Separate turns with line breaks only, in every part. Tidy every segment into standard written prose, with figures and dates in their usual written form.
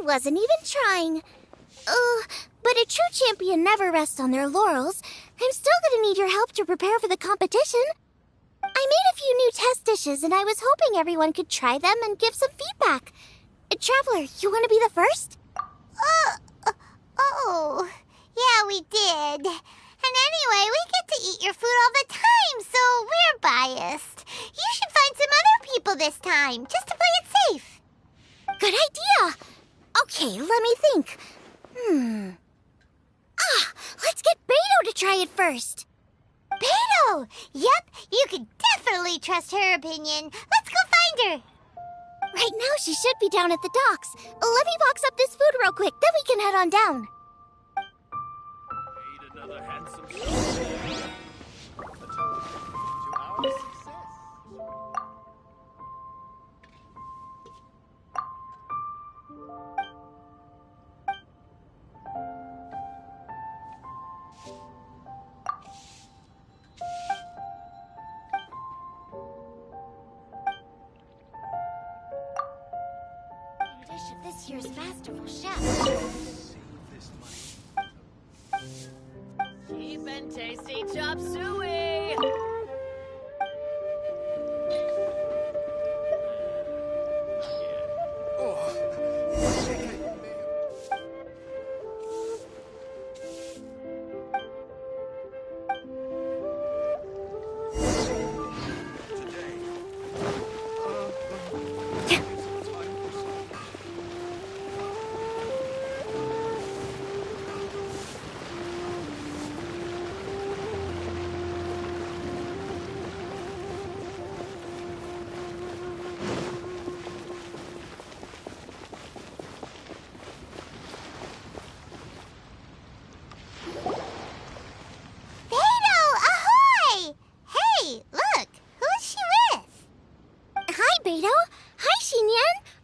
wasn't even trying. But a true champion never rests on their laurels. I'm still gonna need your help to prepare for the competition. I made a few new test dishes, and I was hoping everyone could try them and give some feedback. Traveler, you want to be the first?
Oh, yeah, we did. And anyway, we get to eat your food all the time, so we're biased. You should find some other people this time, just to play it safe.
Good idea. Okay, let me think. Let's get Beto to try it first.
Beto! Yep, you can definitely trust her opinion. Let's go find her.
Right now, she should be down at the docks. Let me box up this food real quick, then we can head on down.
Made another handsome shot. To our success.
Dish of this year's Masterful Chef.
Save this money.
Cheap and tasty chop suey!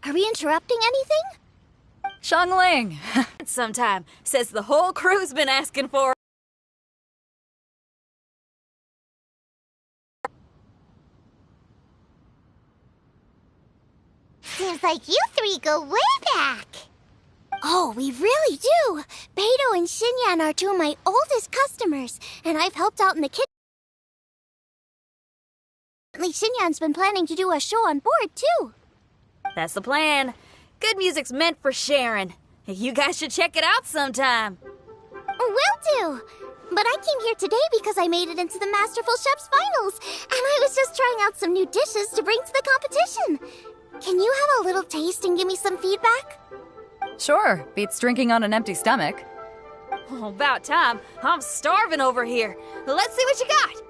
Are we interrupting anything?
Xiangling! Sometime. Says the whole crew's been asking for.
Seems like you three go way back.
Oh, we really do. Beto and Xinyan are two of my oldest customers, and I've helped out in the kitchen. Xinyan's been planning to do a show on board, too.
That's the plan. Good music's meant for sharing. You guys should check it out sometime.
Will do. But I came here today because I made it into the Masterful Chef's finals, and I was just trying out some new dishes to bring to the competition. Can you have a little taste and give me some feedback?
Sure, beats drinking on an empty stomach.
Oh, about time. I'm starving over here. Let's see what you got.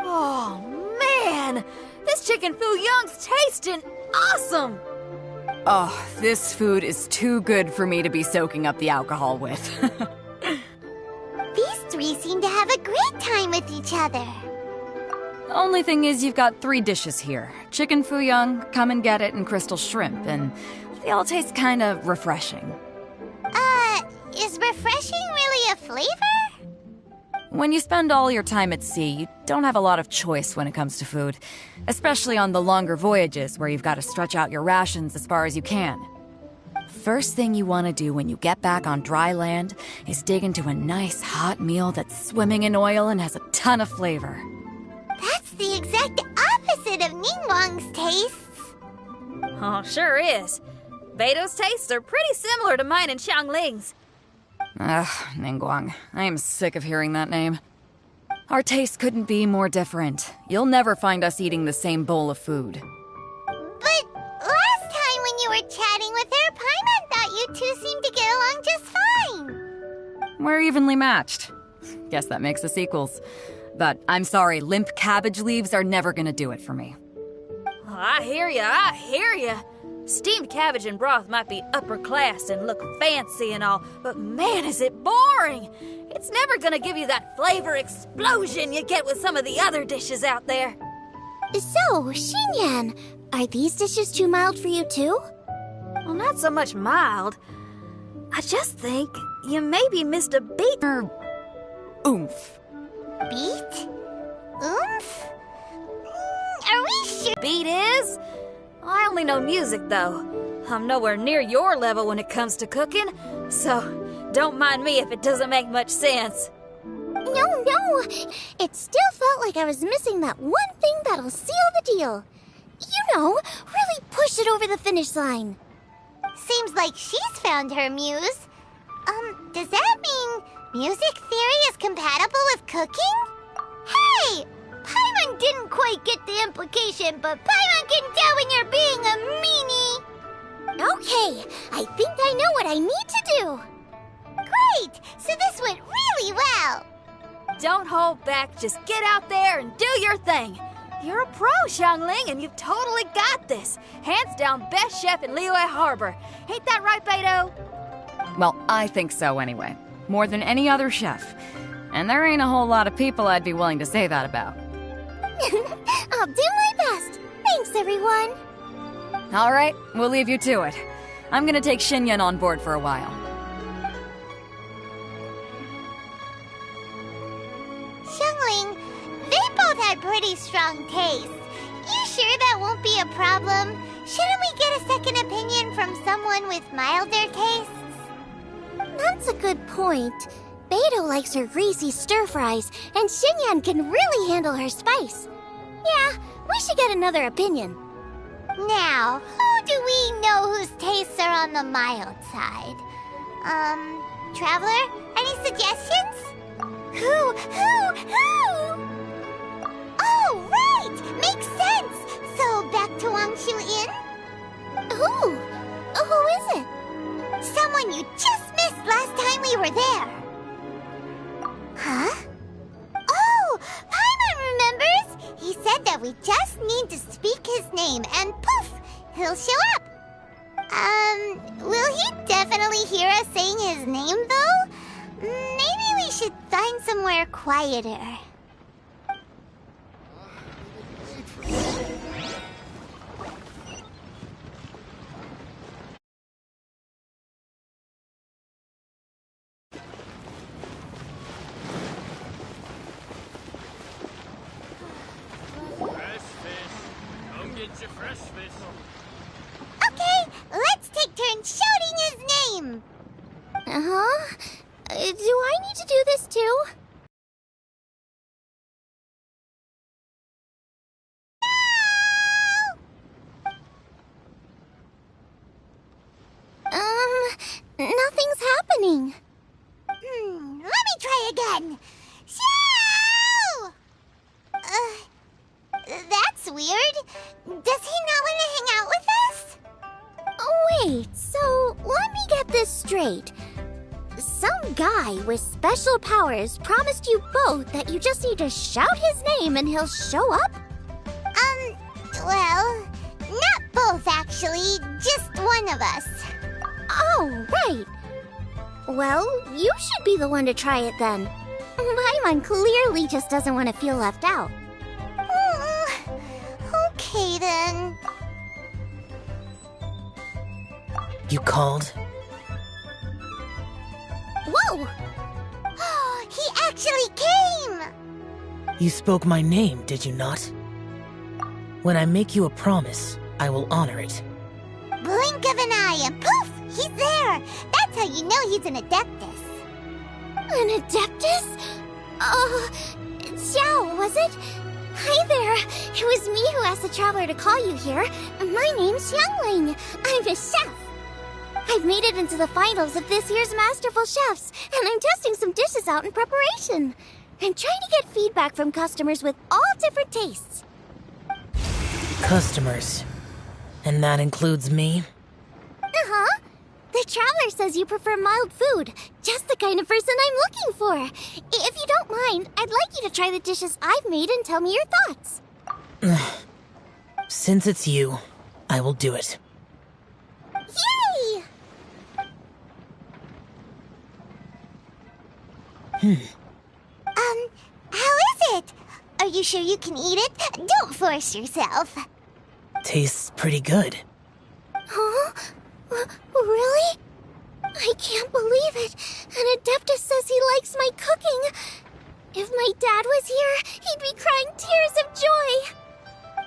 Oh, man! This chicken foo young's tasting awesome!
Oh, this food is too good for me to be soaking up the alcohol with.
These three seem to have a great time with each other.
Only thing is you've got 3 dishes here. Chicken foo young, come and get it, and crystal shrimp, and they all taste kind of refreshing.
Is refreshing really a flavor?
When you spend all your time at sea, you don't have a lot of choice when it comes to food, especially on the longer voyages where you've got to stretch out your rations as far as you can. First thing you want to do when you get back on dry land is dig into a nice hot meal that's swimming in oil and has a ton of flavor.
That's the exact opposite of Ningguang's tastes.
Oh, sure is. Beto's tastes are pretty similar to mine and Xiangling's.
Ugh, Ningguang. I am sick of hearing that name. Our tastes couldn't be more different. You'll never find us eating the same bowl of food.
But last time when you were chatting with her, Paimon thought you two seemed to get along just fine.
We're evenly matched. Guess that makes us equals. But I'm sorry, limp cabbage leaves are never gonna do it for me.
Oh, I hear ya. Steamed cabbage and broth might be upper class and look fancy and all, but man, is it boring! It's never gonna give you that flavor explosion you get with some of the other dishes out there.
So, Xinyan, are these dishes too mild for you too?
Well, not so much mild. I just think you maybe missed a beat.
Oomph.
Beat? Oomph? Are we sure?
Beat is I only know music, though. I'm nowhere near your level when it comes to cooking, so don't mind me if it doesn't make much sense.
No. It still felt like I was missing that one thing that'll seal the deal. You know, really push it over the finish line.
Seems like she's found her muse. Does that mean music theory is compatible with cooking? Hey! Paimon didn't quite get the implication, but Paimon can tell when you're being a meanie.
Okay, I think I know what I need to do.
Great! So this went really well.
Don't hold back, just get out there and do your thing. You're a pro, Xiangling, and you've totally got this. Hands down, best chef in Liyue Harbor. Ain't that right, Beto?
Well, I think so anyway. More than any other chef. And there ain't a whole lot of people I'd be willing to say that about.
I'll do my best. Thanks, everyone.
All right, we'll leave you to it. I'm gonna take Xinyan on board for a while.
Xiangling, they both had pretty strong tastes. You sure that won't be a problem? Shouldn't we get a second opinion from someone with milder tastes?
That's a good point. Beto likes her greasy stir-fries, and Xinyan can really handle her spice. Yeah, we should get another opinion.
Now, who do we know whose tastes are on the mild side? Traveler? Any suggestions? Who? Oh, right! Makes sense! So, back to Wangshu Inn?
Who? Who is it?
Someone you just missed last time we were there. Huh? Oh, Paimon remembers! He said that we just need to speak his name and poof, he'll show up. Will he definitely hear us saying his name though? Maybe we should find somewhere quieter.
Fresh fish. Come get your fresh fish.
Okay, let's take turns shouting his name.
Uh-huh. Do I need to do this too? Nothing's happening.
Let me try again. Xiao! That's weird. Does he not want to hang out with us?
Wait, so let me get this straight. Some guy with special powers promised you both that you just need to shout his name and he'll show up?
Well, not both actually, just one of us.
Oh, right. Well, you should be the one to try it then. Paimon clearly just doesn't want to feel left out.
Okay then.
You called?
Whoa!
He actually came!
You spoke my name, did you not? When I make you a promise, I will honor it.
Blink of an eye and poof! He's there! That's how you know he's an Adeptus.
An Adeptus? Xiao, was it? Hi there. It was me who asked the traveler to call you here. My name's Xiangling. I'm a chef. I've made it into the finals of this year's Masterful Chefs, and I'm testing some dishes out in preparation. I'm trying to get feedback from customers with all different tastes.
Customers. And that includes me?
Uh-huh. The traveler says you prefer mild food. Just the kind of person I'm looking for. If you don't mind, I'd like you to try the dishes I've made and tell me your thoughts.
Since it's you, I will do it.
Yay!
How is it? Are you sure you can eat it? Don't force yourself.
Tastes pretty good.
Huh? Really? I can't believe it. An Adeptus says he likes my cooking. If my dad was here, he'd be crying tears of joy.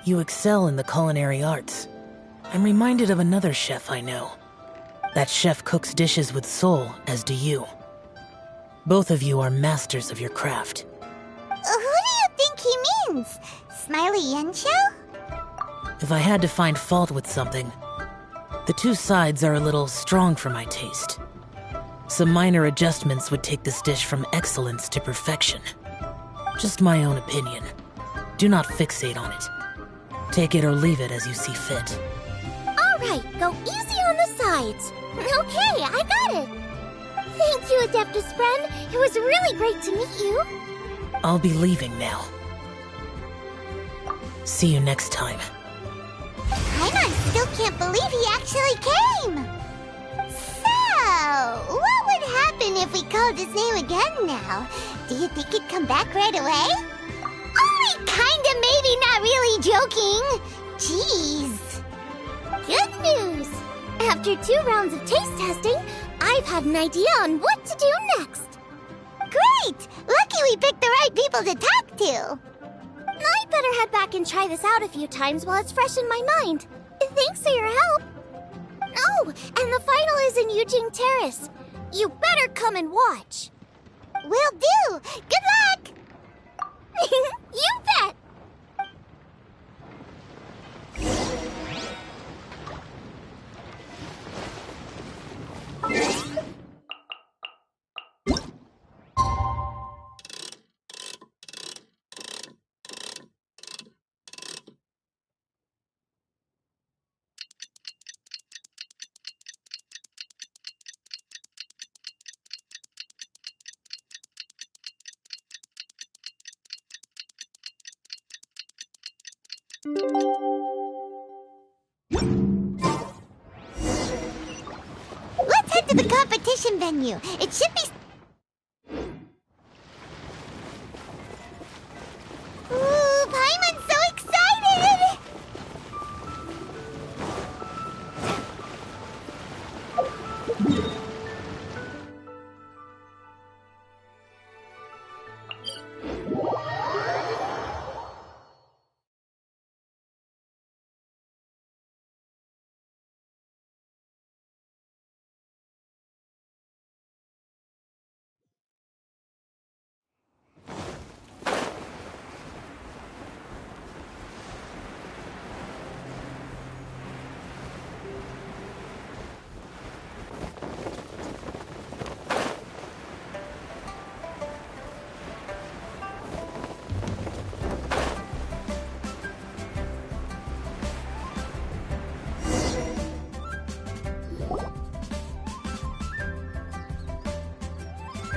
You excel in the culinary arts. I'm reminded of another chef I know. That chef cooks dishes with soul, as do you. Both of you are masters of your craft.
Who do you think he means? Smiley Yanxiao?
If I had to find fault with something, the two sides are a little strong for my taste. Some minor adjustments would take this dish from excellence to perfection. Just my own opinion. Do not fixate on it. Take it or leave it as you see fit.
Alright, go easy on the sides. Okay, I got it. Thank you, Adeptus friend. It was really great to meet you.
I'll be leaving now. See you next time.
Paimon still can't believe he actually came! So, what would happen if we called his name again now? Do you think he'd come back right away? Only kinda, maybe, not really joking. Jeez.
Good news! After 2 rounds of taste testing, I've had an idea on what to do next.
Great! Lucky we picked the right people to talk to.
I'd better head back and try this out a few times while it's fresh in my mind. Thanks for your help. Oh, and the final is in Yujing Terrace. You better come and watch.
Will do. Good luck!
You bet!
Let's head to the competition venue. It should be... Ooh, Paimon's so excited!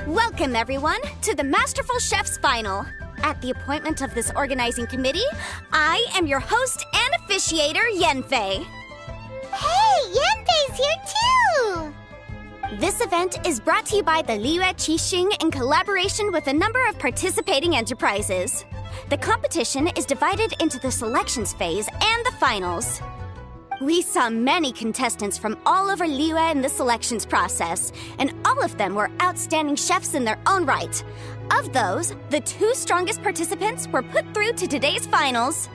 Welcome, everyone, to the Masterful Chef's Final. At the appointment of this organizing committee, I am your host and officiator, Yanfei.
Hey, Yanfei's here too!
This event is brought to you by the Liyue Qixing in collaboration with a number of participating enterprises. The competition is divided into the selections phase and the finals. We saw many contestants from all over Liyue in the selections process, and all of them were outstanding chefs in their own right. Of those, the 2 strongest participants were put through to today's finals.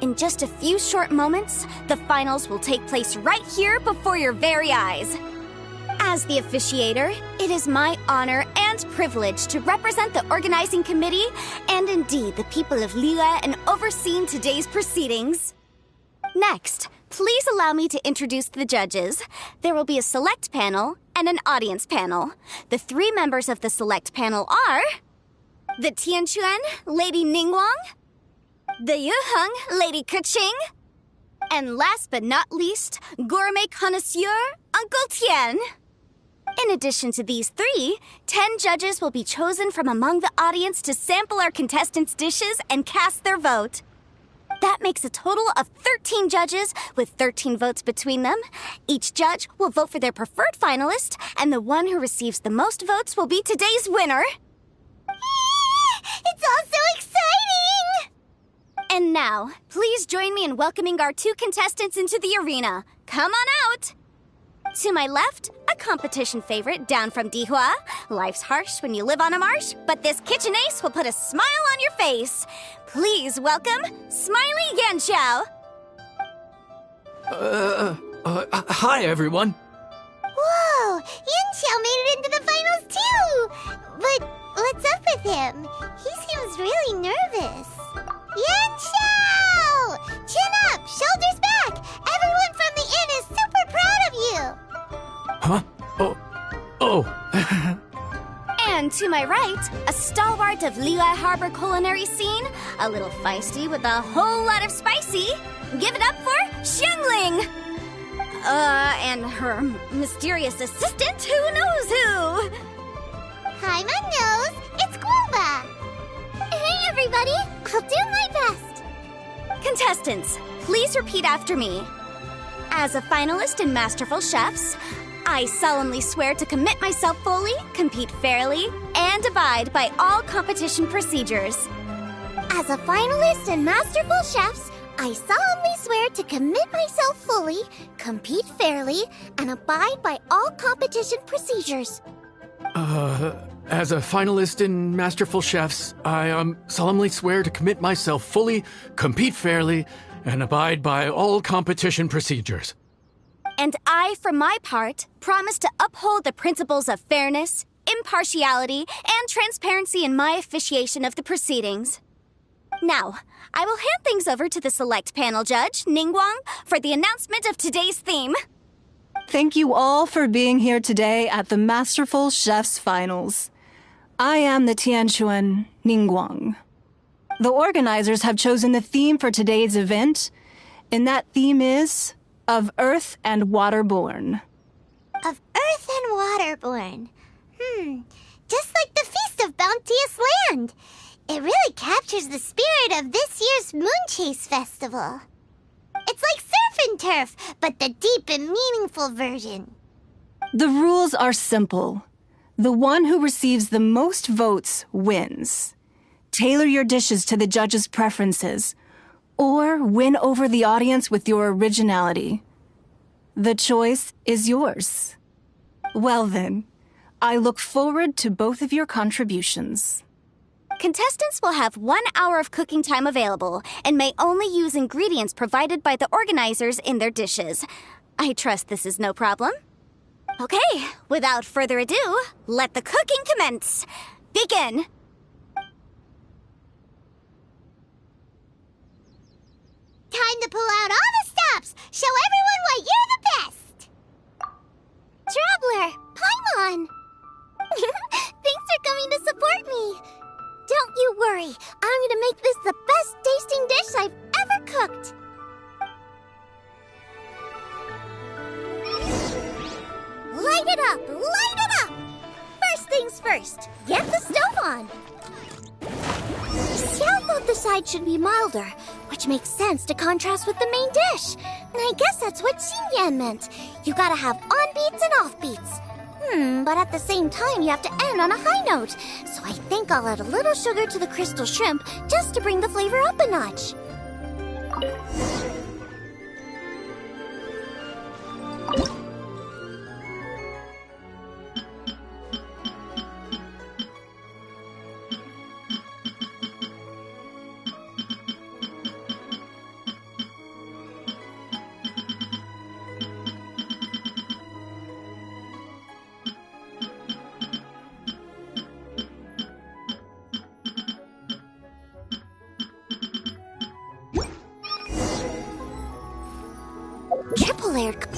In just a few short moments, the finals will take place right here before your very eyes. As the officiator, it is my honor and privilege to represent the organizing committee and indeed the people of Liyue in overseeing today's proceedings. Next, please allow me to introduce the judges. There will be a select panel and an audience panel. The 3 members of the select panel are... the Tianquan, Lady Ningguang, the Yuheng, Lady Keqing, and last but not least, gourmet connoisseur, Uncle Tian. In addition to these 3, 10 judges will be chosen from among the audience to sample our contestants' dishes and cast their vote. That makes a total of 13 judges, with 13 votes between them. Each judge will vote for their preferred finalist, and the one who receives the most votes will be today's winner.
It's all so exciting!
And now, please join me in welcoming our 2 contestants into the arena. Come on out! To my left, a competition favorite down from Dihua. Life's harsh when you live on a marsh, but this kitchen ace will put a smile on your face. Please welcome Smiley Yanxiao.
Hi, everyone.
Whoa! Yin made it into the finals too! But what's up with him? He seems really nervous. Yin Chin up! Shoulders back! Everyone from the inn is super proud of you!
Huh? Oh.
And to my right, a stalwart of Liyue Harbor culinary scene, a little feisty with a whole lot of spicy. Give it up for Xiangling! And her mysterious assistant, who knows who?
Hi, my nose! It's Guoba!
Hey, everybody! I'll do my best.
Contestants, please repeat after me. As a finalist in Masterful Chefs, I solemnly swear to commit myself fully, compete fairly, and abide by all competition procedures.
As a finalist in Masterful Chefs, I solemnly swear to commit myself fully, compete fairly, and abide by all competition procedures.
As a finalist in Masterful Chefs, I solemnly swear to commit myself fully, compete fairly, and abide by all competition procedures.
And I, for my part, promise to uphold the principles of fairness, impartiality, and transparency in my officiation of the proceedings. Now, I will hand things over to the select panel judge, Ningguang, for the announcement of today's theme.
Thank you all for being here today at the Masterful Chefs Finals. I am the Tianquan Ningguang. The organizers have chosen the theme for today's event, and that theme is Of Earth and Waterborn.
Of Earth and Waterborn. Just like the Feast of Bounteous Land. It really captures the spirit of this year's Moonchase Festival. It's like surf and turf, but the deep and meaningful version.
The rules are simple. The one who receives the most votes wins. Tailor your dishes to the judges' preferences, or win over the audience with your originality. The choice is yours. Well then, I look forward to both of your contributions.
Contestants will have 1 hour of cooking time available and may only use ingredients provided by the organizers in their dishes. I trust this is no problem. Okay, without further ado, let the cooking commence. Begin!
Time to pull out all the stops! Show everyone why you're the best!
Traveler, Paimon! Thanks for coming to support me. Don't you worry, I'm gonna make this the best tasting dish I've ever cooked. Light it up! Light it up! First things first, get the stove on. Xiao thought the side should be milder, which makes sense to contrast with the main dish. And I guess that's what Xinyan meant. You gotta have on-beats and off-beats. But at the same time, you have to end on a high note. So I think I'll add a little sugar to the crystal shrimp just to bring the flavor up a notch. Triple layered.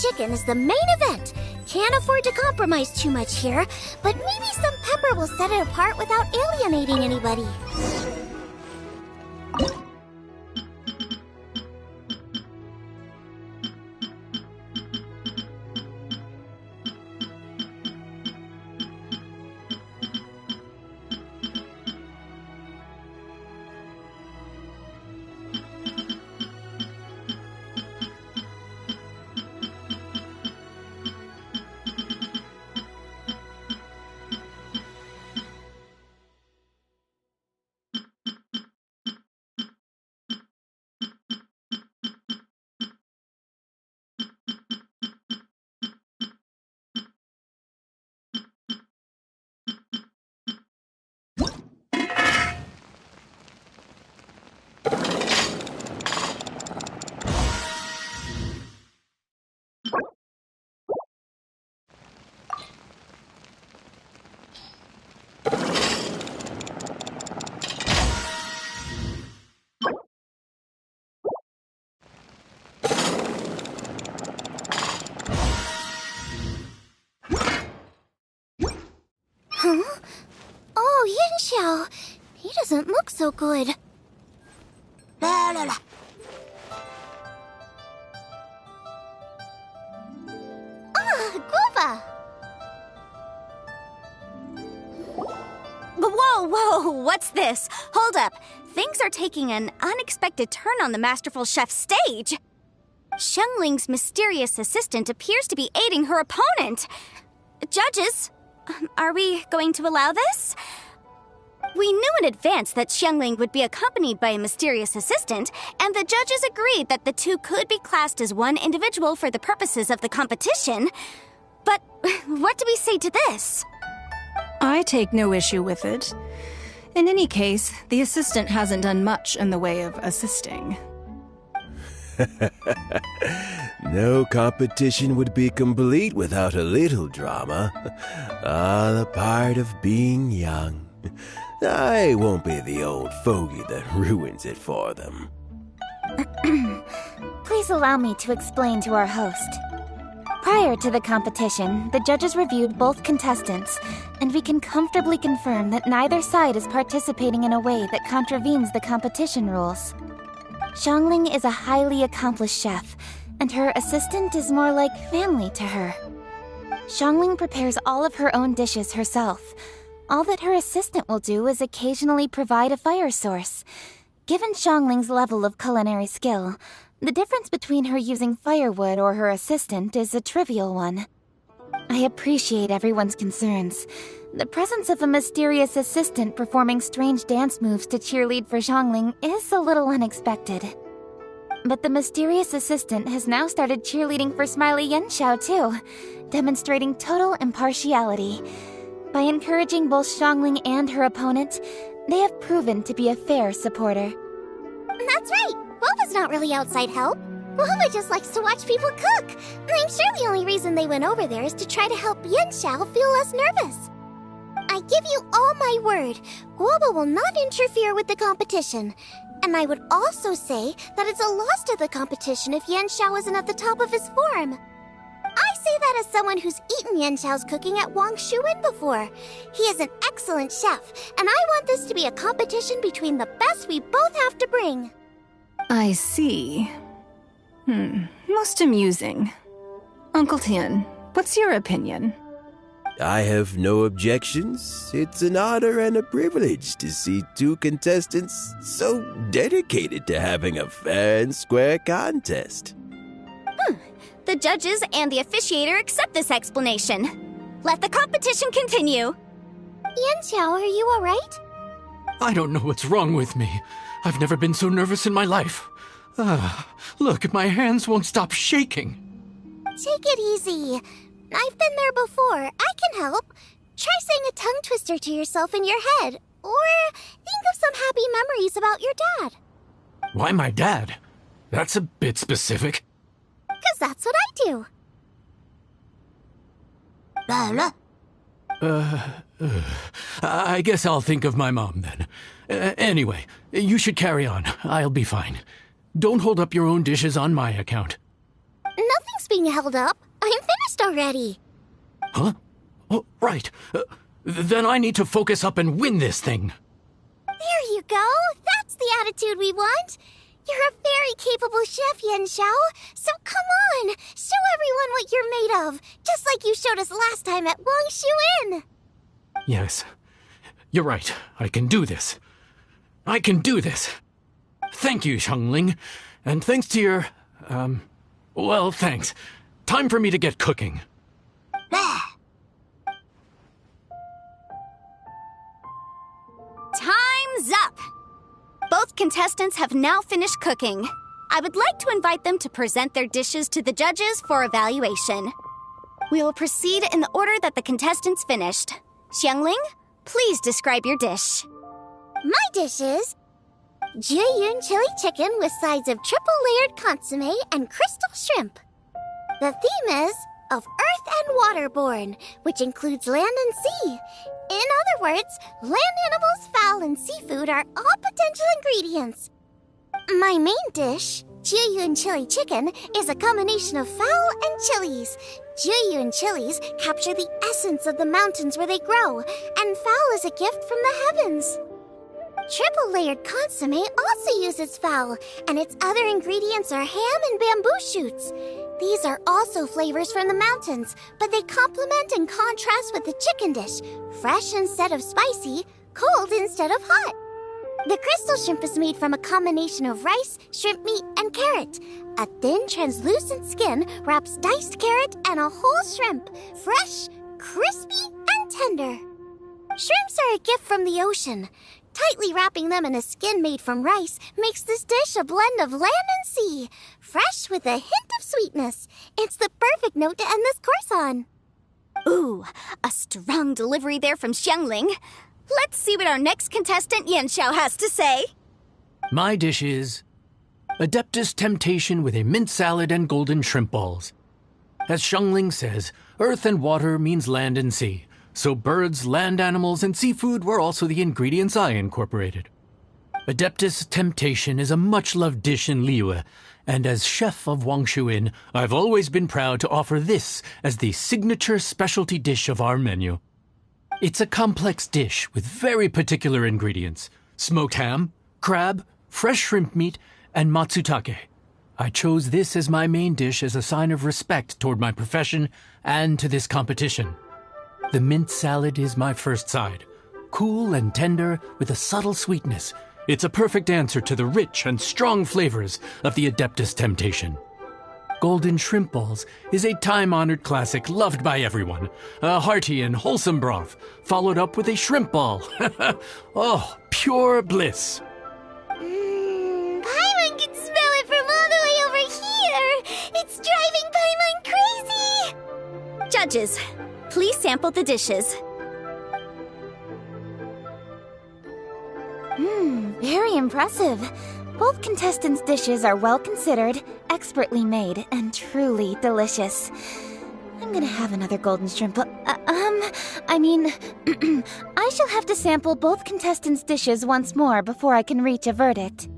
chicken is the main event. Can't afford to compromise too much here, but maybe some pepper will set it apart without alienating anybody. Huh? Oh, Yin Xiao. He doesn't look so good. Ah, Guoba!
Whoa, what's this? Hold up. Things are taking an unexpected turn on the Masterful Chef's stage. Xiangling's mysterious assistant appears to be aiding her opponent. Judges, are we going to allow this? We knew in advance that Xiangling would be accompanied by a mysterious assistant, and the judges agreed that the two could be classed as one individual for the purposes of the competition. But what do we say to this?
I take no issue with it. In any case, the assistant hasn't done much in the way of assisting.
No competition would be complete without a little drama. All a part of being young. I won't be the old fogey that ruins it for them.
Please allow me to explain to our host. Prior to the competition, the judges reviewed both contestants, and we can comfortably confirm that neither side is participating in a way that contravenes the competition rules. Xiangling is a highly accomplished chef, and her assistant is more like family to her. Xiangling prepares all of her own dishes herself. All that her assistant will do is occasionally provide a fire source. Given Xiangling's level of culinary skill, the difference between her using firewood or her assistant is a trivial one. I appreciate everyone's concerns. The presence of a mysterious assistant performing strange dance moves to cheerlead for Xiangling is a little unexpected. But the mysterious assistant has now started cheerleading for Smiley Yanxiao too, demonstrating total impartiality. By encouraging both Xiangling and her opponent, they have proven to be a fair supporter.
That's right. Guoba's not really outside help. Guoba just likes to watch people cook. I'm sure the only reason they went over there is to try to help Yanxiao feel less nervous. I give you all my word, Guoba will not interfere with the competition. And I would also say that it's a loss to the competition if Yanxiao isn't at the top of his form. I say that as someone who's eaten Yanxiao's cooking at Wang Shuin before. He is an excellent chef, and I want this to be a competition between the best we both have to bring.
I see. Most amusing. Uncle Tian, what's your opinion?
I have no objections. It's an honor and a privilege to see two contestants so dedicated to having a fair and square contest.
The judges and the officiator accept this explanation. Let the competition continue.
Yanxiao, are you alright?
I don't know what's wrong with me. I've never been so nervous in my life. Look, my hands won't stop shaking.
Take it easy. I've been there before. I can help. Try saying a tongue twister to yourself in your head. Or think of some happy memories about your dad.
Why my dad? That's a bit specific.
'Cause that's what I do.
I guess I'll think of my mom then. Anyway, you should carry on. I'll be fine. Don't hold up your own dishes on my account.
Nothing's being held up. I'm finished already.
Huh? Oh, right. Then I need to focus up and win this thing.
There you go. That's the attitude we want. You're a very capable chef, Yan Xiao. So come on, show everyone what you're made of, just like you showed us last time at Wang Shuin.
Yes, you're right. I can do this. I can do this. Thank you, Xiangling. And thanks to your, well, thanks. Time for me to get cooking.
Time's up! Both contestants have now finished cooking. I would like to invite them to present their dishes to the judges for evaluation. We will proceed in the order that the contestants finished. Xiangling, please describe your dish.
My dish is Jiyun chili chicken with sides of triple-layered consommé and crystal shrimp. The theme is of earth and waterborne, which includes land and sea. In other words, land animals, fowl, and seafood are all potential ingredients. My main dish, Jiyun chili chicken, is a combination of fowl and chilies. Jiyun chilies capture the essence of the mountains where they grow, and fowl is a gift from the heavens. Triple-layered consommé also uses fowl, and its other ingredients are ham and bamboo shoots. These are also flavors from the mountains, but they complement and contrast with the chicken dish, fresh instead of spicy, cold instead of hot. The crystal shrimp is made from a combination of rice, shrimp meat, and carrot. A thin, translucent skin wraps diced carrot and a whole shrimp, fresh, crispy, and tender. Shrimps are a gift from the ocean. Tightly wrapping them in a skin made from rice makes this dish a blend of land and sea, fresh with a hint of sweetness. It's the perfect note to end this course on.
Ooh, a strong delivery there from Xiangling. Let's see what our next contestant Yan Xiao has to say.
My dish is Adeptus Temptation with a mint salad and golden shrimp balls. As Xiangling says, earth and water means land and sea. So birds, land animals, and seafood were also the ingredients I incorporated. Adeptus Temptation is a much-loved dish in Liyue, and as chef of Wang Shuin, I've always been proud to offer this as the signature specialty dish of our menu. It's a complex dish with very particular ingredients: smoked ham, crab, fresh shrimp meat, and matsutake. I chose this as my main dish as a sign of respect toward my profession and to this competition. The mint salad is my first side. Cool and tender with a subtle sweetness, it's a perfect answer to the rich and strong flavors of the Adeptus Temptation. Golden shrimp balls is a time-honored classic loved by everyone. A hearty and wholesome broth, followed up with a shrimp ball. Oh, pure bliss.
Paimon can smell it from all the way over here. It's driving Paimon crazy.
Judges, please sample the dishes.
Very impressive. Both contestants' dishes are well considered, expertly made, and truly delicious. I'm gonna have another golden shrimp. I shall have to sample both contestants' dishes once more before I can reach a verdict.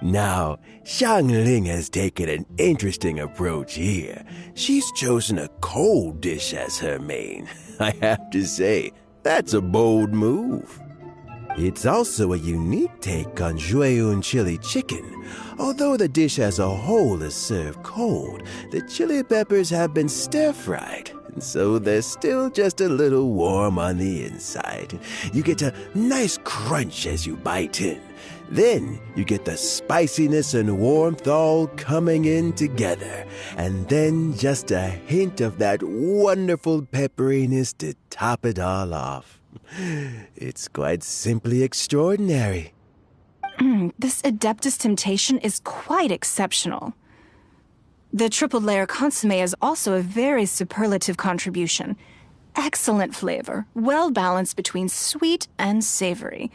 Now, Xiangling has taken an interesting approach here. She's chosen a cold dish as her main. I have to say, that's a bold move. It's also a unique take on Jueyun chili chicken. Although the dish as a whole is served cold, the chili peppers have been stir-fried, and so they're still just a little warm on the inside. You get a nice crunch as you bite in. Then you get the spiciness and warmth all coming in together, and then just a hint of that wonderful pepperiness to top it all off. It's quite simply extraordinary.
This Adeptus Temptation is quite exceptional. The triple layer consommé is also a very superlative contribution. Excellent flavor, well balanced between sweet and savory.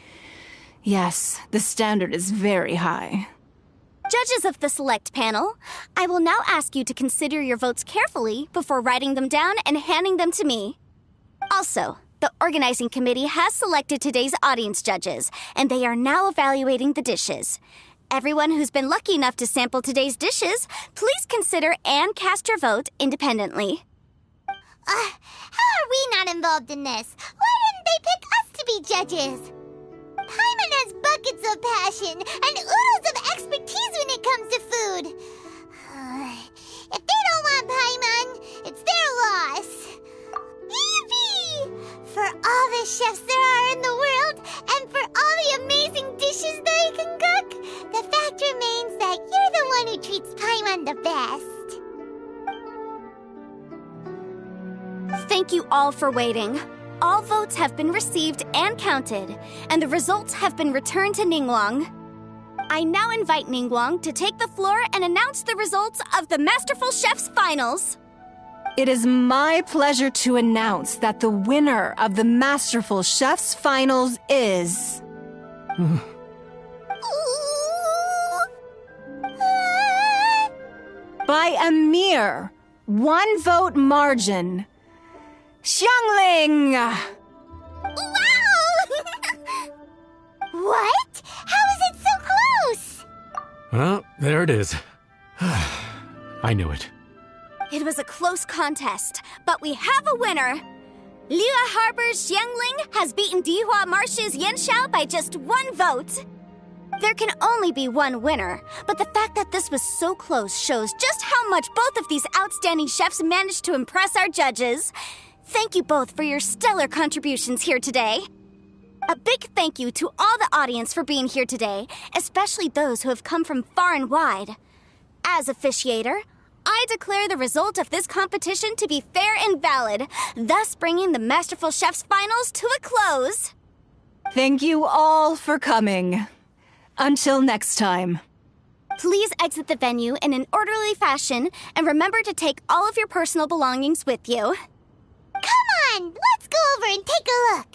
Yes, the standard is very high.
Judges of the select panel, I will now ask you to consider your votes carefully before writing them down and handing them to me. Also, the organizing committee has selected today's audience judges, and they are now evaluating the dishes. Everyone who's been lucky enough to sample today's dishes, please consider and cast your vote independently.
How are we not involved in this? Why didn't they pick us to be judges? Paimon has buckets of passion and oodles of expertise when it comes to food. If they don't want Paimon, it's their loss. Yippee! For all the chefs there are in the world, and for all the amazing dishes they can cook, the fact remains that you're the one who treats Paimon the best.
Thank you all for waiting. All votes have been received and counted, and the results have been returned to Ningguang. I now invite Ningguang to take the floor and announce the results of the Masterful Chef's Finals.
It is my pleasure to announce that the winner of the Masterful Chef's Finals is... by a mere 1 vote margin, Xiangling!
Wow! What? How is it so close?
Well, there it is. I knew it.
It was a close contest, but we have a winner. Liyue Harbor's Xiangling has beaten Dihua Marsh's Yanxiao by just 1 vote. There can only be one winner, but the fact that this was so close shows just how much both of these outstanding chefs managed to impress our judges. Thank you both for your stellar contributions here today. A big thank you to all the audience for being here today, especially those who have come from far and wide. As officiator, I declare the result of this competition to be fair and valid, thus bringing the Masterful Chef's Finals to a close.
Thank you all for coming. Until next time.
Please exit the venue in an orderly fashion, and remember to take all of your personal belongings with you.
Come on, let's go over and take a look.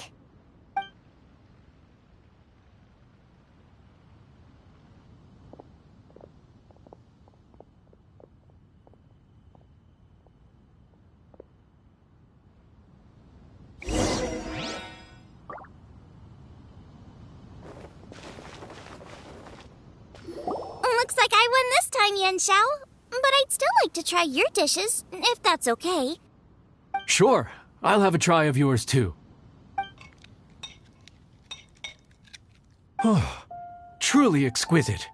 Looks like I won this time, Yanxiao. But I'd still like to try your dishes, if that's okay.
Sure, I'll have a try of yours too. Truly exquisite.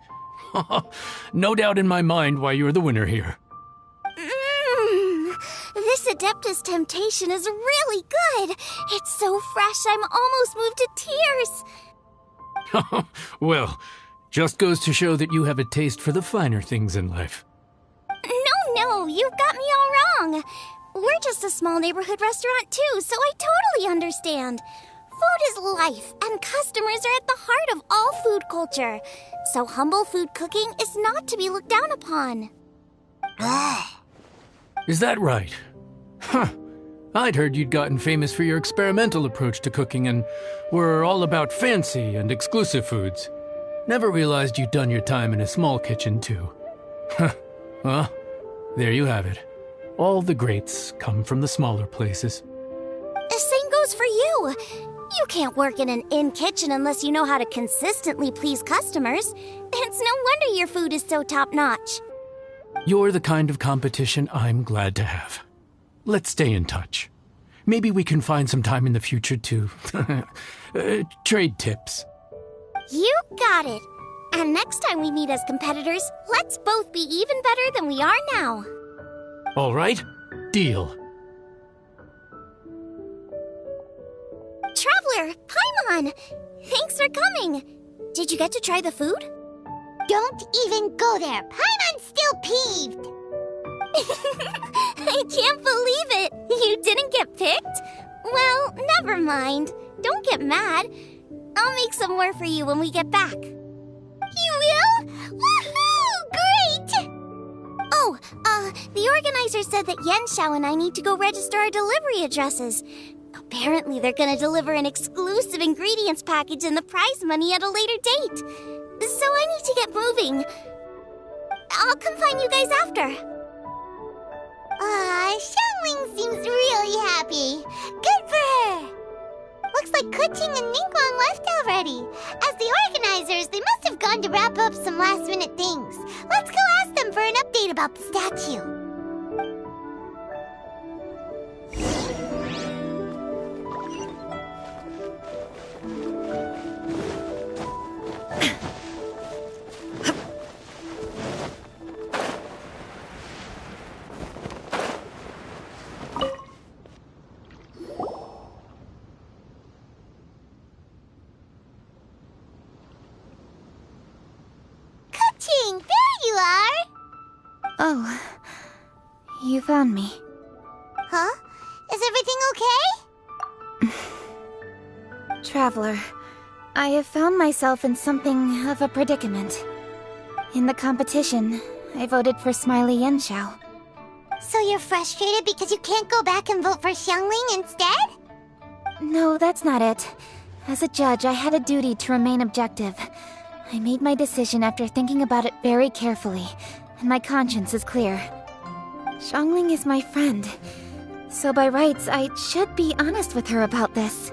No doubt in my mind why you're the winner here.
This Adeptus Temptation is really good. It's so fresh, I'm almost moved to tears.
Well, just goes to show that you have a taste for the finer things in life.
No, you've got me all wrong. We're just a small neighborhood restaurant too, so I totally understand. Food is life, and customers are at the heart of all food culture. So humble food cooking is not to be looked down upon.
Is that right? Huh. I'd heard you'd gotten famous for your experimental approach to cooking and were all about fancy and exclusive foods. Never realized you'd done your time in a small kitchen too. Well, there you have it. All the greats come from the smaller places.
The same goes for you. You can't work in an inn kitchen unless you know how to consistently please customers. It's no wonder your food is so top-notch.
You're the kind of competition I'm glad to have. Let's stay in touch. Maybe we can find some time in the future to trade tips.
You got it. And next time we meet as competitors, let's both be even better than we are now.
All right, deal.
Traveler, Paimon! Thanks for coming. Did you get to try the food?
Don't even go there. Paimon's still peeved.
I can't believe it. You didn't get picked? Well, never mind. Don't get mad. I'll make some more for you when we get back.
You will? Woohoo! Great!
Oh, the organizer said that Yanxiao and I need to go register our delivery addresses. Apparently, they're gonna deliver an exclusive ingredients package and the prize money at a later date. So I need to get moving. I'll come find you guys after.
Xiangling seems really happy. Good for her. Looks like Kuching and Ningguang left already. As the organizers, they must have gone on to wrap up some last-minute things. Let's go ask them for an update about the statue. Kuching, there you are!
Oh, you found me.
Huh? Is everything okay?
Traveler, I have found myself in something of a predicament. In the competition, I voted for Smiley Yenshao.
So you're frustrated because you can't go back and vote for Xiangling instead?
No, that's not it. As a judge, I had a duty to remain objective. I made my decision after thinking about it very carefully, and my conscience is clear. Xiangling is my friend, so by rights, I should be honest with her about this.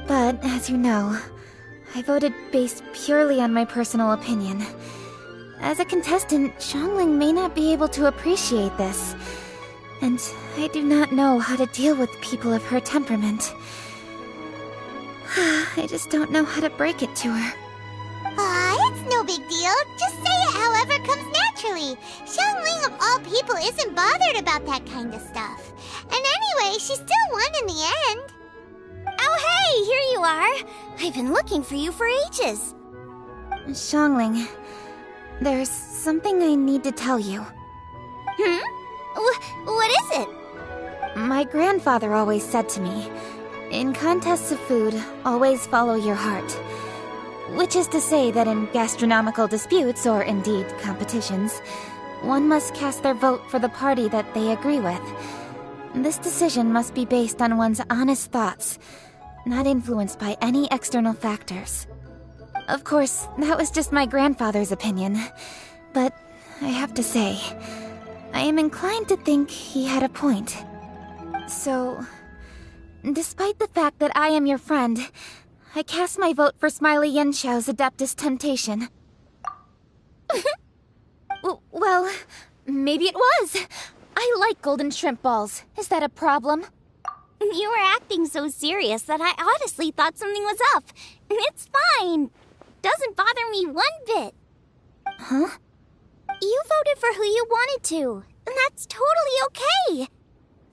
But, as you know, I voted based purely on my personal opinion. As a contestant, Xiangling may not be able to appreciate this, and I do not know how to deal with people of her temperament. I just don't know how to break it to her.
It's no big deal. Just say it however comes naturally. Xiangling of all people isn't bothered about that kind of stuff. And anyway, she still won in the end.
Oh, hey, here you are. I've been looking for you for ages.
Xiangling, there's something I need to tell you.
What is it?
My grandfather always said to me, in contests of food, always follow your heart. Which is to say that in gastronomical disputes, or indeed competitions, one must cast their vote for the party that they agree with. This decision must be based on one's honest thoughts, not influenced by any external factors. Of course, that was just my grandfather's opinion, but I have to say, I am inclined to think he had a point. So, despite the fact that I am your friend, I cast my vote for Smiley Yenshao's Adeptus Temptation. Well, maybe it was. I like golden shrimp balls. Is that a problem?
You were acting so serious that I honestly thought something was up. It's fine. Doesn't bother me one bit.
Huh?
You voted for who you wanted to, and that's totally okay.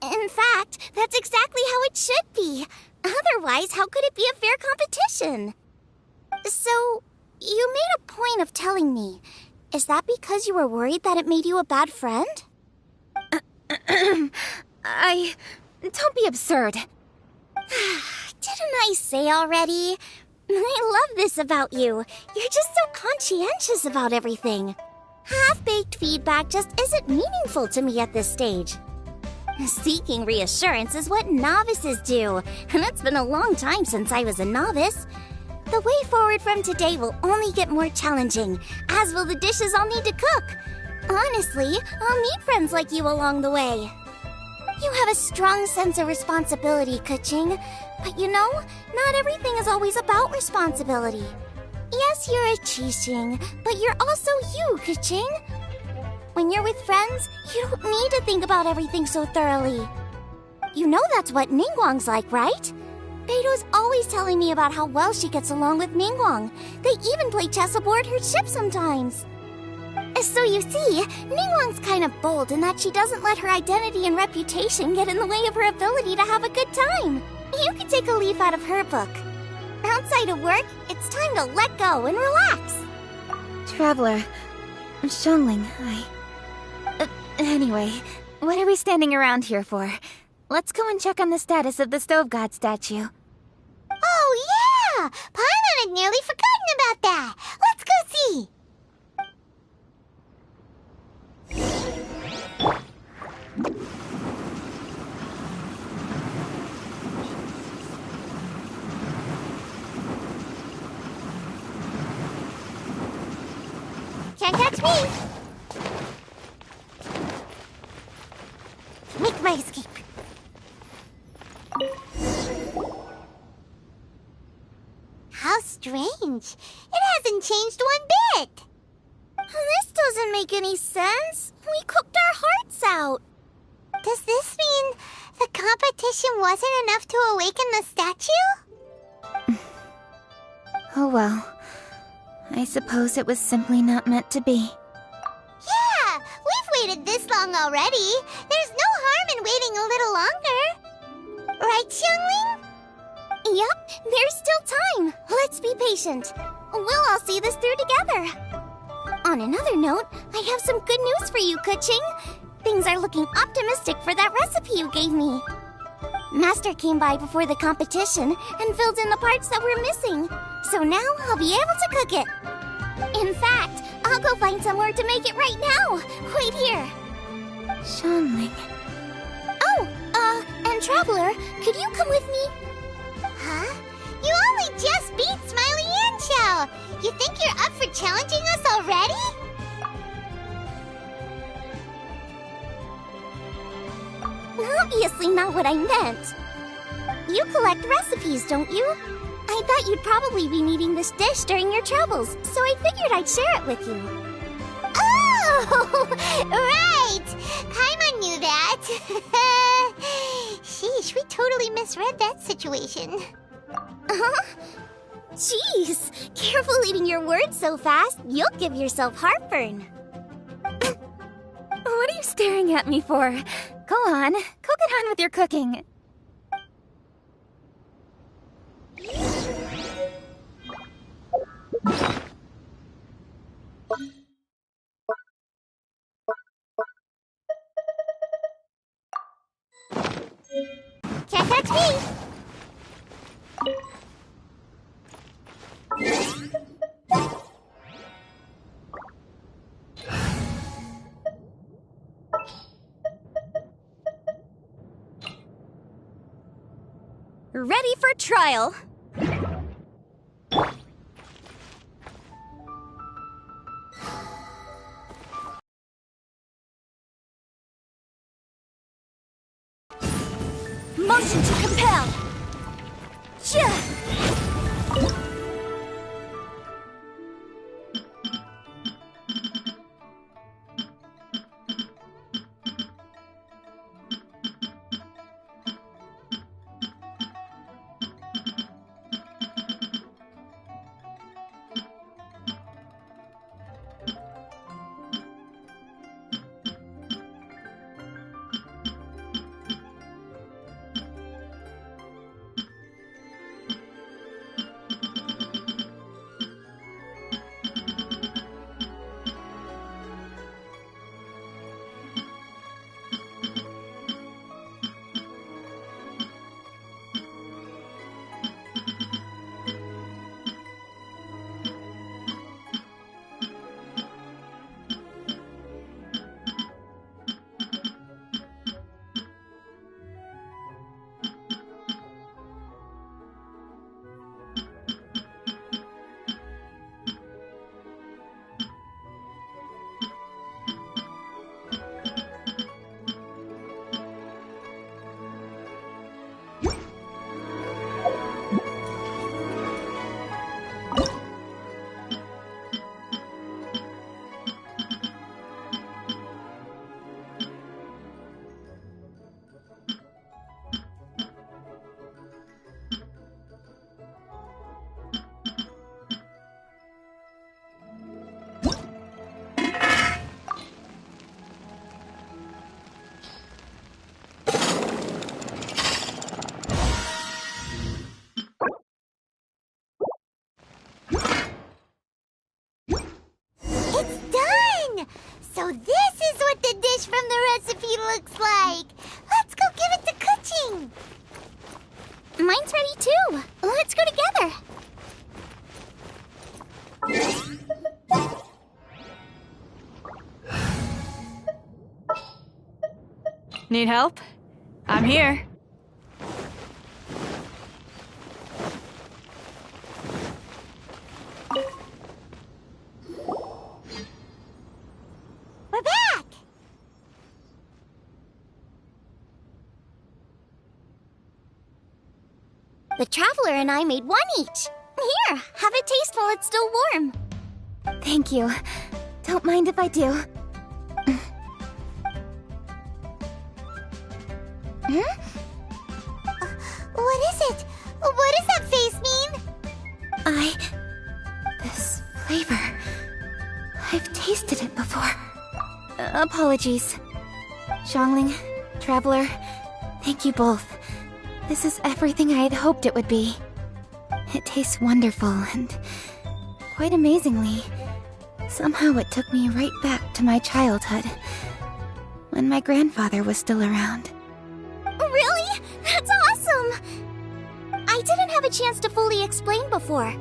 In fact, that's exactly how it should be. Otherwise, how could it be a fair competition? So, you made a point of telling me. Is that because you were worried that it made you a bad friend?
Don't be absurd.
Didn't I say already? I love this about you. You're just so conscientious about everything. Half-baked feedback just isn't meaningful to me at this stage. Seeking reassurance is what novices do, and it's been a long time since I was a novice. The way forward from today will only get more challenging, as will the dishes I'll need to cook. Honestly, I'll meet friends like you along the way. You have a strong sense of responsibility, Kuching. But you know, not everything is always about responsibility. Yes, you're a Qixing, but you're also you, Kuching. When you're with friends, you don't need to think about everything so thoroughly. You know that's what Ningguang's like, right? Beido's always telling me about how well she gets along with Ningguang. They even play chess aboard her ship sometimes. So you see, Ningguang's kind of bold in that she doesn't let her identity and reputation get in the way of her ability to have a good time. You could take a leaf out of her book. Outside of work, it's time to let go and relax.
Traveler, Xiangling, Anyway, what are we standing around here for? Let's go and check on the status of the Stove God statue.
Oh, yeah! Paimon had nearly forgotten about that. Let's go see. Can't catch me. Make my escape. How strange. change? It hasn't changed one bit.
This doesn't make any sense. We cooked our hearts out.
Does this mean the competition wasn't enough to awaken the statue?
Oh well. I suppose it was simply not meant to be.
Yeah, we've waited this long already. There's no harm in waiting a little longer. Right, Xiangling?
Yup, there's still time. Let's be patient. We'll all see this through together. On another note, I have some good news for you, Kuching. Things are looking optimistic for that recipe you gave me. Master came by before the competition and filled in the parts that were missing. So now I'll be able to cook it. In fact, I'll go find somewhere to make it right now. Wait here. Xiangling. Oh, and Traveler, could you come with me?
Huh? You only just beat Smiley and Chow. You think you're up for challenging us already?
Obviously not what I meant. You collect recipes, don't you? I thought you'd probably be needing this dish during your travels, so I figured I'd share it with you.
Oh, right! Paimon knew that. Sheesh, we totally misread that situation.
Huh? Jeez, careful eating your words so fast. You'll give yourself heartburn. What are you staring at me for? Go on, go get on with your cooking.
Can't touch me!
Ready for trial. Motion to compel.
So this is what the dish from the recipe looks like. Let's go give it to Kuching.
Mine's ready too. Let's go together.
Need help? I'm here.
We're back!
The Traveler and I made one each. Here, have it taste while it's still warm.
Thank you. Don't mind if I do.
What is it? What does that face mean?
This flavor. I've tasted it before. Apologies. Xiangling, Traveler, thank you both. This is everything I had hoped it would be. It tastes wonderful and quite amazingly. Somehow it took me right back to my childhood, when my grandfather was still around.
Really? That's awesome! I didn't have a chance to fully explain before.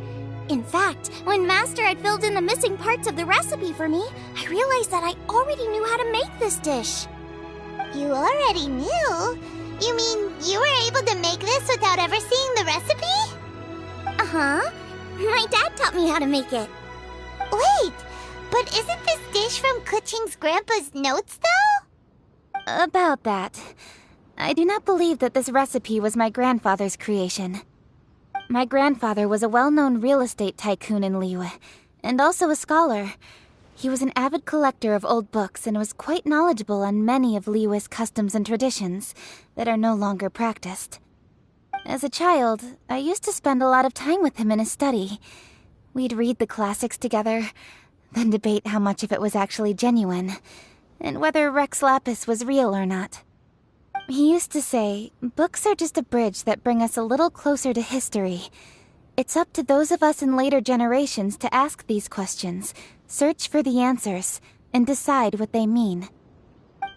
In fact, when Master had filled in the missing parts of the recipe for me, I realized that I already knew how to make this dish.
You already knew? You mean you were able to make this without ever seeing the recipe?
Uh-huh. My dad taught me how to make it.
Wait, but isn't this dish from Kuching's grandpa's notes, though?
About that. I do not believe that this recipe was my grandfather's creation. My grandfather was a well-known real estate tycoon in Liyue, and also a scholar. He was an avid collector of old books and was quite knowledgeable on many of Liyue's customs and traditions that are no longer practiced. As a child, I used to spend a lot of time with him in his study. We'd read the classics together, then debate how much of it was actually genuine, and whether Rex Lapis was real or not. He used to say, books are just a bridge that bring us a little closer to history. It's up to those of us in later generations to ask these questions, search for the answers, and decide what they mean.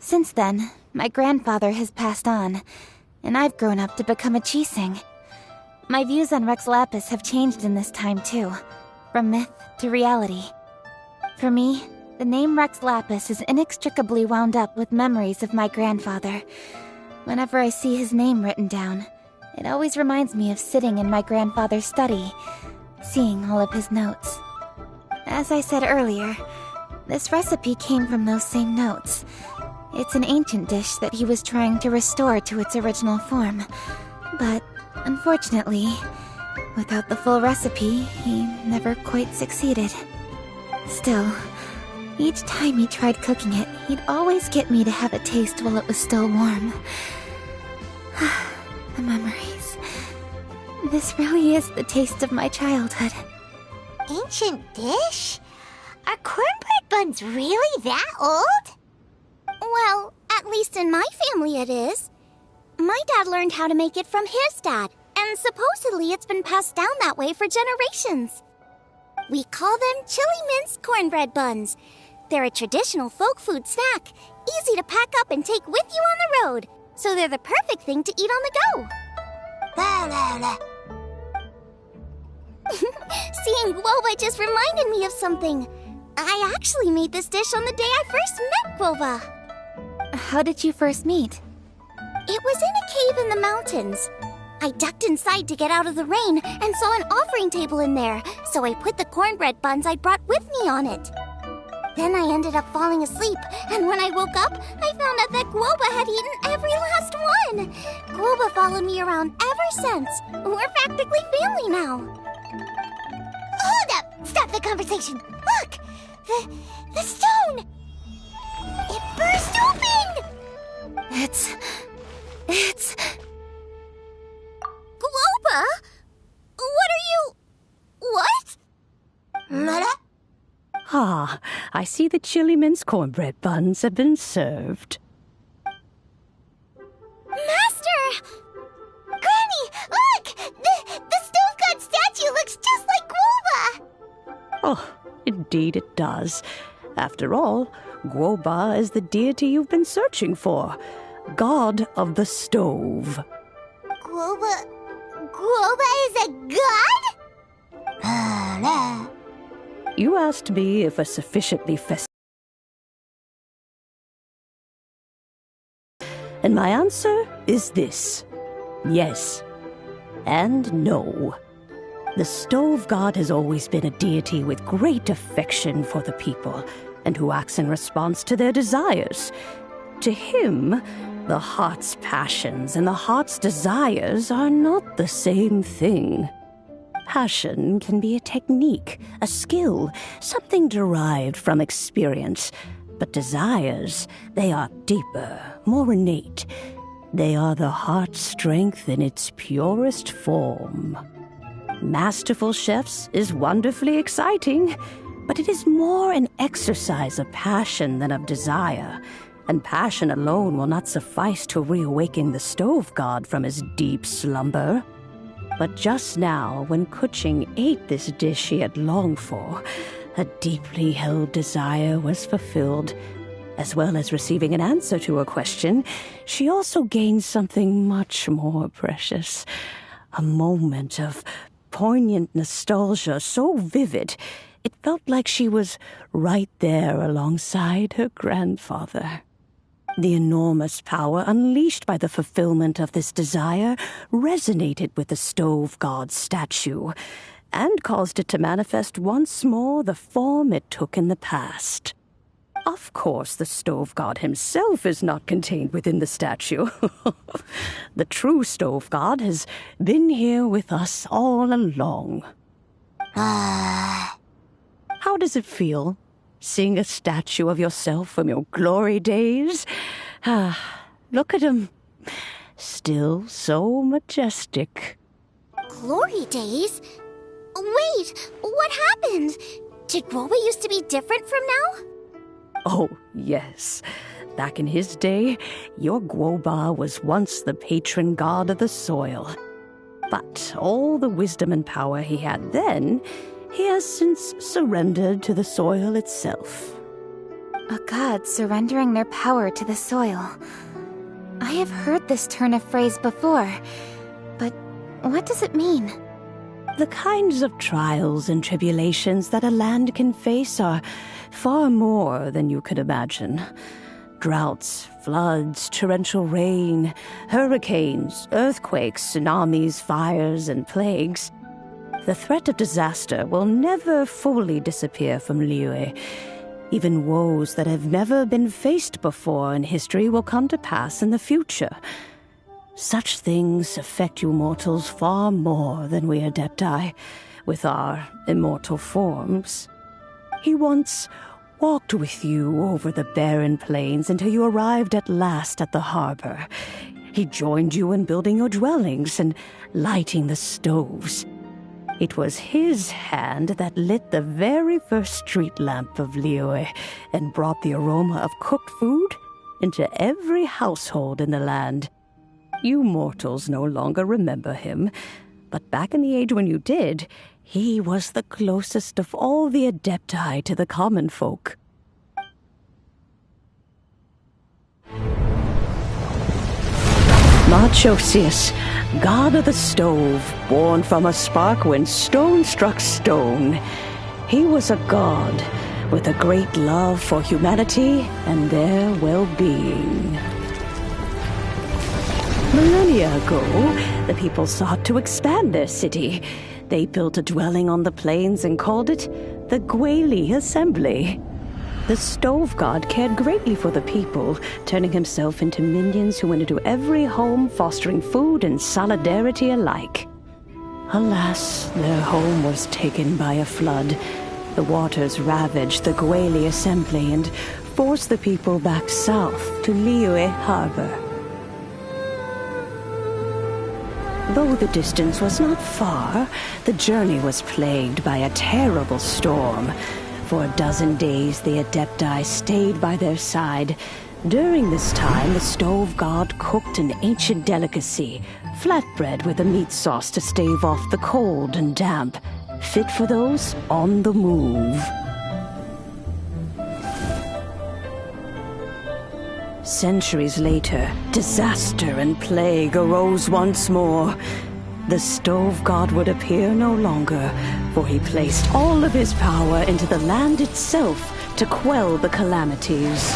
Since then, my grandfather has passed on, and I've grown up to become a Qixing. My views on Rex Lapis have changed in this time too, from myth to reality. For me, the name Rex Lapis is inextricably wound up with memories of my grandfather. Whenever I see his name written down, it always reminds me of sitting in my grandfather's study, seeing all of his notes. As I said earlier, this recipe came from those same notes. It's an ancient dish that he was trying to restore to its original form. But, unfortunately, without the full recipe, he never quite succeeded. Still, each time he tried cooking it, he'd always get me to have a taste while it was still warm. The memories. This really is the taste of my childhood.
Ancient dish? Are cornbread buns really that old?
Well, at least in my family it is. My dad learned how to make it from his dad, and supposedly it's been passed down that way for generations. We call them chili mince cornbread buns. They're a traditional folk food snack, easy to pack up and take with you on the road. So they're the perfect thing to eat on the go.
La la la.
Seeing Guoba just reminded me of something. I actually made this dish on the day I first met Guoba.
How did you first meet?
It was in a cave in the mountains. I ducked inside to get out of the rain and saw an offering table in there, so I put the cornbread buns I'd brought with me on it. Then I ended up falling asleep, and when I woke up, I found out that Guoba had eaten every last one. Guoba followed me around ever since. We're practically family now.
Hold up! Stop the conversation! Look! The stone! It burst open!
It's...
Guoba? What are you... What?
Mother?
Ah, I see the chili mince cornbread buns have been served.
Master!
Granny, look! The stove god statue looks just like Guoba!
Oh, indeed it does. After all, Guoba is the deity you've been searching for. God of the stove.
Guoba is a god?
You asked me if a sufficiently and my answer is this. Yes. And no. The stove god has always been a deity with great affection for the people, and who acts in response to their desires. To him, the heart's passions and the heart's desires are not the same thing. Passion can be a technique, a skill, something derived from experience. But desires, they are deeper, more innate. They are the heart's strength in its purest form. Masterful chefs is wonderfully exciting, but it is more an exercise of passion than of desire. And passion alone will not suffice to reawaken the stove god from his deep slumber. But just now, when Kuching ate this dish she had longed for, a deeply held desire was fulfilled. As well as receiving an answer to a question, she also gained something much more precious. A moment of poignant nostalgia so vivid, it felt like she was right there alongside her grandfather. The enormous power unleashed by the fulfillment of this desire resonated with the stove god's statue and caused it to manifest once more the form it took in the past. Of course, the stove god himself is not contained within the statue. The true stove god has been here with us all along. How does it feel? Seeing a statue of yourself from your glory days? Look at him. Still so majestic.
Glory days? Wait, what happened? Did Guoba used to be different from now?
Oh, yes. Back in his day, your Guoba was once the patron god of the soil. But all the wisdom and power he had then, he has since surrendered to the soil itself.
A god surrendering their power to the soil. I have heard this turn of phrase before, but what does it mean?
The kinds of trials and tribulations that a land can face are far more than you could imagine. Droughts, floods, torrential rain, hurricanes, earthquakes, tsunamis, fires, and plagues. The threat of disaster will never fully disappear from Liyue. Even woes that have never been faced before in history will come to pass in the future. Such things affect you mortals far more than we Adepti, with our immortal forms. He once walked with you over the barren plains until you arrived at last at the harbor. He joined you in building your dwellings and lighting the stoves. It was his hand that lit the very first street lamp of Liyue and brought the aroma of cooked food into every household in the land. You mortals no longer remember him, but back in the age when you did, he was the closest of all the Adepti to the common folk. Machosius, god of the stove, born from a spark when stone struck stone. He was a god with a great love for humanity and their well-being. Millennia ago, the people sought to expand their city. They built a dwelling on the plains and called it the Gueli Assembly. The stove god cared greatly for the people, turning himself into minions who went into every home, fostering food and solidarity alike. Alas, their home was taken by a flood. The waters ravaged the Gueli Assembly and forced the people back south to Liyue Harbor. Though the distance was not far, the journey was plagued by a terrible storm. For a dozen days, the Adepti stayed by their side. During this time, the stove god cooked an ancient delicacy, flatbread with a meat sauce to stave off the cold and damp, fit for those on the move. Centuries later, disaster and plague arose once more. The stove god would appear no longer, for he placed all of his power into the land itself to quell the calamities.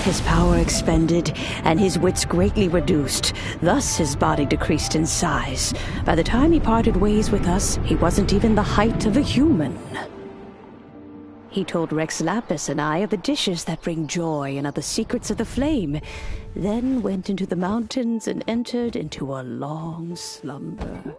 His power expended, and his wits greatly reduced. Thus his body decreased in size. By the time he parted ways with us, he wasn't even the height of a human. He told Rex Lapis and I of the dishes that bring joy and of the secrets of the flame, then went into the mountains and entered into a long slumber.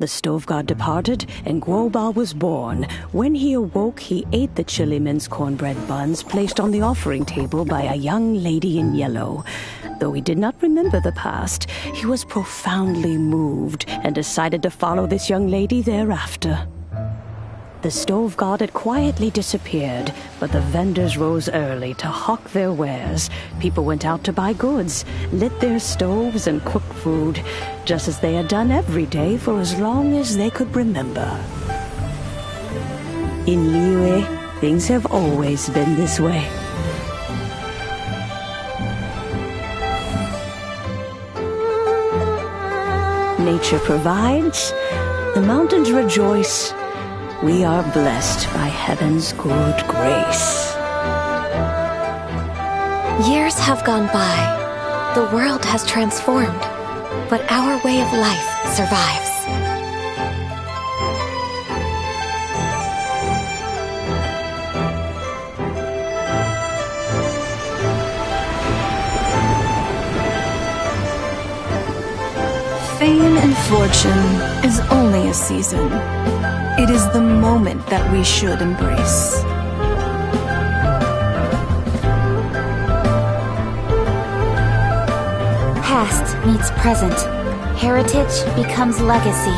The stove god departed, and Guoba was born. When he awoke, he ate the chili mince cornbread buns placed on the offering table by a young lady in yellow. Though he did not remember the past, he was profoundly moved and decided to follow this young lady thereafter. The stove god had quietly disappeared, but the vendors rose early to hawk their wares. People went out to buy goods, lit their stoves, and cooked food, just as they had done every day for as long as they could remember. In Liyue, things have always been this way. Nature provides, the mountains rejoice. We are blessed by heaven's good grace.
Years have gone by. The world has transformed, but our way of life survives.
Fame and fortune is only a season. It is the moment that we should embrace.
Past meets present. Heritage becomes legacy.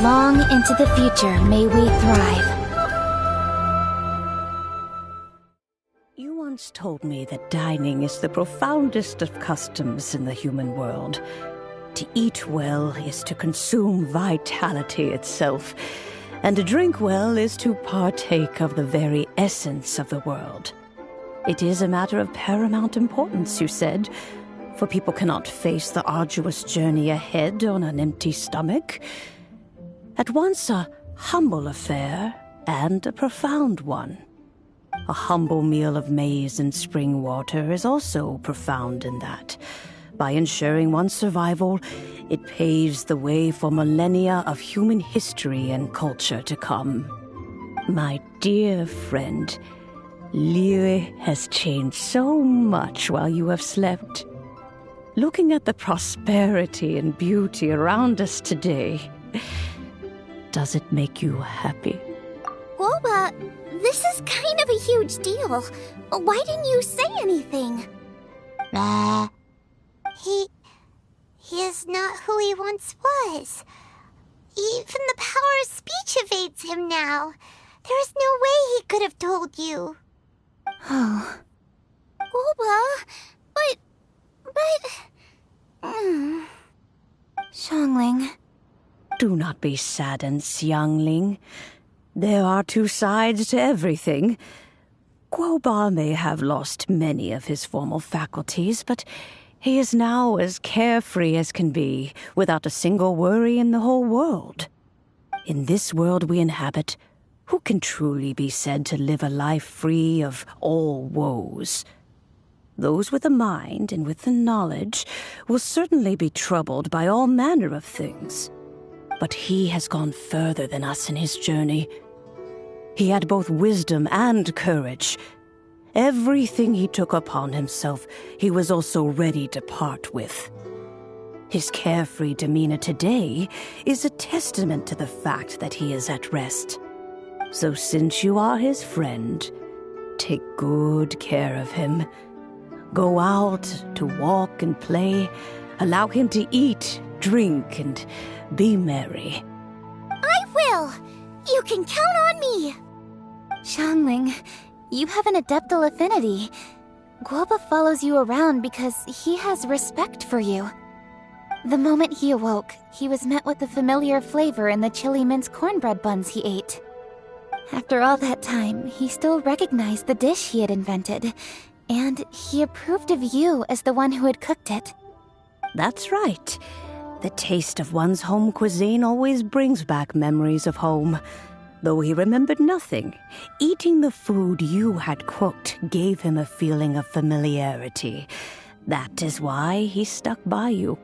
Long into the future may we thrive.
You once told me that dining is the profoundest of customs in the human world. To eat well is to consume vitality itself, and to drink well is to partake of the very essence of the world. It is a matter of paramount importance, you said, for people cannot face the arduous journey ahead on an empty stomach. At once a humble affair and a profound one. A humble meal of maize and spring water is also profound in that. By ensuring one's survival, it paves the way for millennia of human history and culture to come. My dear friend, Liyue has changed so much while you have slept. Looking at the prosperity and beauty around us today, does it make you happy?
Guoba, this is kind of a huge deal. Why didn't you say anything?
He is not who he once was. Even the power of speech evades him now. There is no way he could have told you.
Oh.
Guoba, but...
Xiangling.
Do not be saddened, Xiangling. There are two sides to everything. Guoba may have lost many of his formal faculties, but he is now as carefree as can be, without a single worry in the whole world. In this world we inhabit, who can truly be said to live a life free of all woes? Those with a mind and with the knowledge will certainly be troubled by all manner of things. But he has gone further than us in his journey. He had both wisdom and courage. Everything he took upon himself, he was also ready to part with. His carefree demeanor today is a testament to the fact that he is at rest. So since you are his friend, take good care of him. Go out to walk and play. Allow him to eat, drink, and be merry.
I will! You can count on me!
Xiangling, you have an adeptal affinity. Guoba follows you around because he has respect for you. The moment he awoke, he was met with the familiar flavor in the chili mince cornbread buns he ate. After all that time, he still recognized the dish he had invented, and he approved of you as the one who had cooked it.
That's right. The taste of one's home cuisine always brings back memories of home. Though he remembered nothing, eating the food you had cooked gave him a feeling of familiarity. That is why he stuck by you.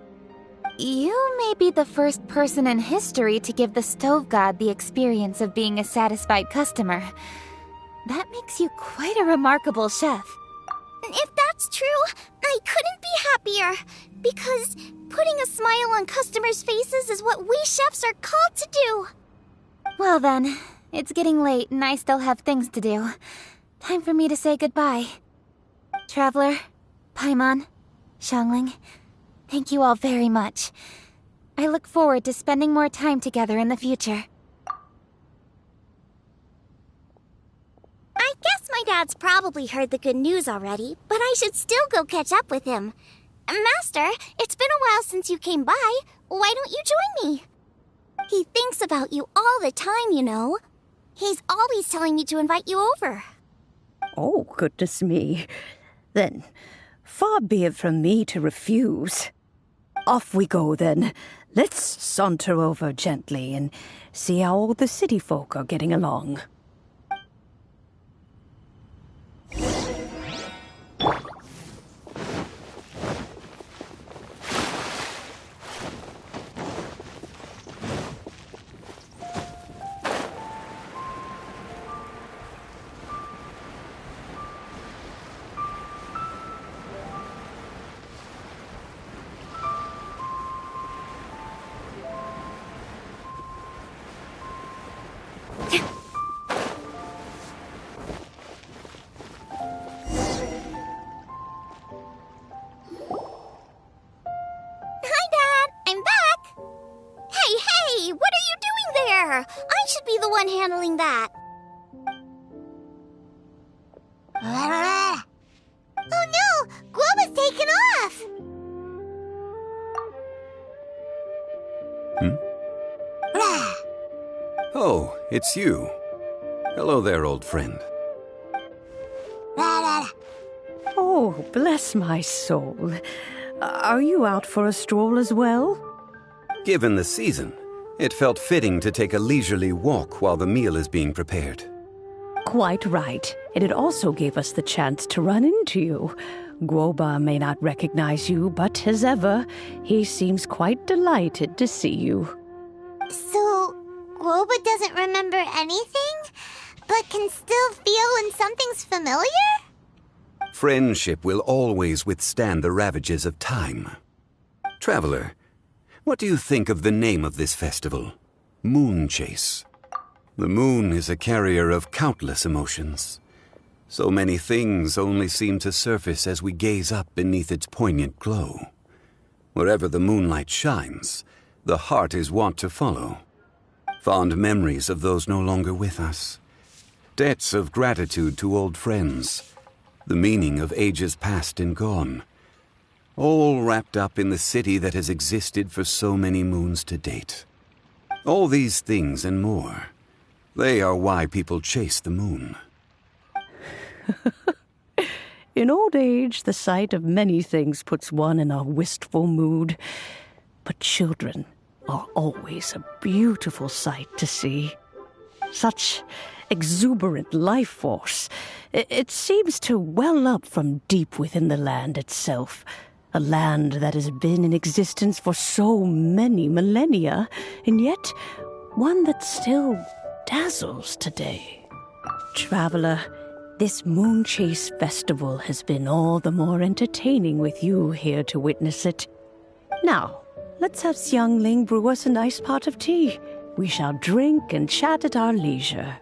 You may be the first person in history to give the stove god the experience of being a satisfied customer. That makes you quite a remarkable chef.
If that's true, I couldn't be happier. Because Putting a smile on customers' faces is what we chefs are called to do.
Well then, it's getting late and I still have things to do. Time for me to say goodbye. Traveler, Paimon, Xiangling, thank you all very much. I look forward to spending more time together in the future.
I guess my dad's probably heard the good news already, but I should still go catch up with him. Master, it's been a while since you came by. Why don't you join me? He thinks about you all the time, you know. He's always telling me to invite you over.
Oh, goodness me. Then, far be it from me to refuse. Off we go, then. Let's saunter over gently and see how all the city folk are getting along.
I should be the one handling that.
Oh no! Guoba's taken off!
Oh, it's you. Hello there, old friend.
Oh, bless my soul. Are you out for a stroll as well?
Given the season, it felt fitting to take a leisurely walk while the meal is being prepared.
Quite right. And it also gave us the chance to run into you. Guoba may not recognize you, but as ever, he seems quite delighted to see you.
So, Guoba doesn't remember anything, but can still feel when something's familiar?
Friendship will always withstand the ravages of time. Traveler, what do you think of the name of this festival? Moon Chase. The moon is a carrier of countless emotions. So many things only seem to surface as we gaze up beneath its poignant glow. Wherever the moonlight shines, the heart is wont to follow. Fond memories of those no longer with us. Debts of gratitude to old friends. The meaning of ages past and gone. All wrapped up in the city that has existed for so many moons to date. All these things and more, they are why people chase the moon.
In old age, the sight of many things puts one in a wistful mood. But children are always a beautiful sight to see. Such exuberant life force. It seems to well up from deep within the land itself. A land that has been in existence for so many millennia, and yet one that still dazzles today. Traveler, this Moon Chase Festival has been all the more entertaining with you here to witness it. Now, let's have Xiangling brew us a nice pot of tea. We shall drink and chat at our leisure.